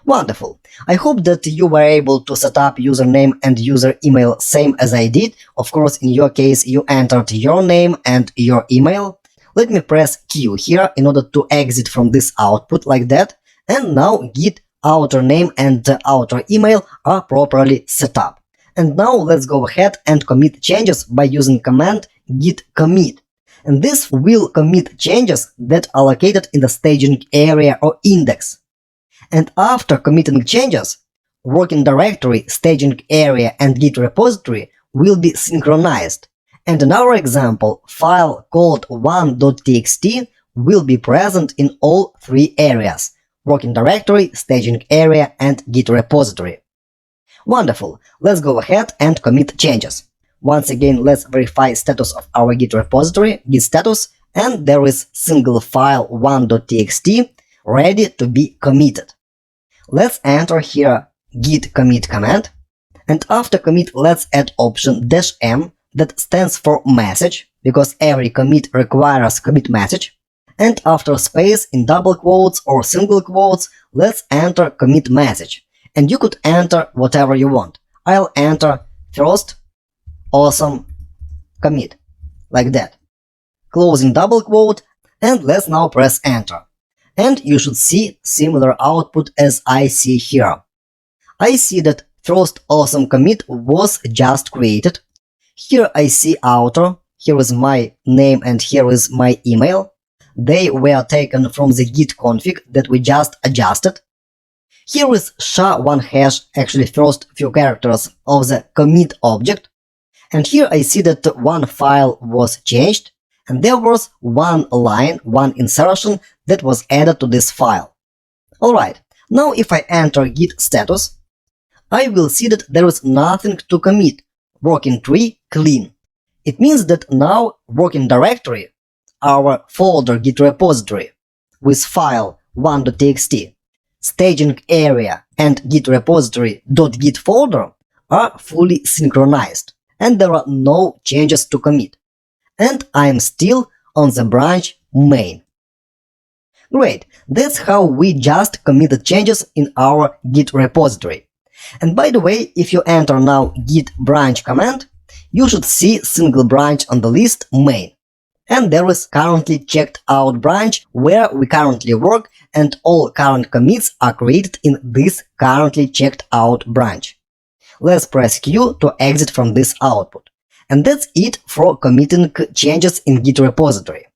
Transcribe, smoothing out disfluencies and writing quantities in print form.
Wonderful. I hope that you were able to set up username and user email same as I did. Of course, in your case, you entered your name and your email. Let me press Q here in order to exit from this output like that. And now Git outer name and outer email are properly set up. And now let's go ahead and commit changes by using command git commit. And this will commit changes that are located in the staging area or index. And after committing changes, working directory, staging area, and Git repository will be synchronized. And in our example, file called 1.txt will be present in all three areas: working directory, staging area, and Git repository. Wonderful. Let's go ahead and commit changes. Once again, let's verify status of our Git repository, git status, and there is single file 1.txt ready to be committed. Let's enter here git commit command, and after commit let's add option -m that stands for message, because every commit requires commit message. And after space in double quotes or single quotes, let's enter commit message. And you could enter whatever you want. I'll enter first awesome commit, like that. Closing double quote, and let's now press enter. And you should see similar output as I see here. I see that first awesome commit was just created. Here I see outer, here is my name and here is my email. They were taken from the git config that we just adjusted. Here is SHA-1 actually first few characters of the commit object. And here I see that one file was changed, and there was one line, one insertion that was added to this file. Alright, now if I enter git status, I will see that there is nothing to commit. Working tree clean. It means that now working directory, our folder git repository, with file 1.txt, staging area, and git repository.git folder are fully synchronized, and there are no changes to commit. And I am still on the branch main. Great, that's how we just committed changes in our Git repository. And by the way, if you enter now git branch command, you should see single branch on the list main. And there is currently checked out branch where we currently work, and all current commits are created in this currently checked out branch. Let's press Q to exit from this output. And that's it for committing changes in Git repository.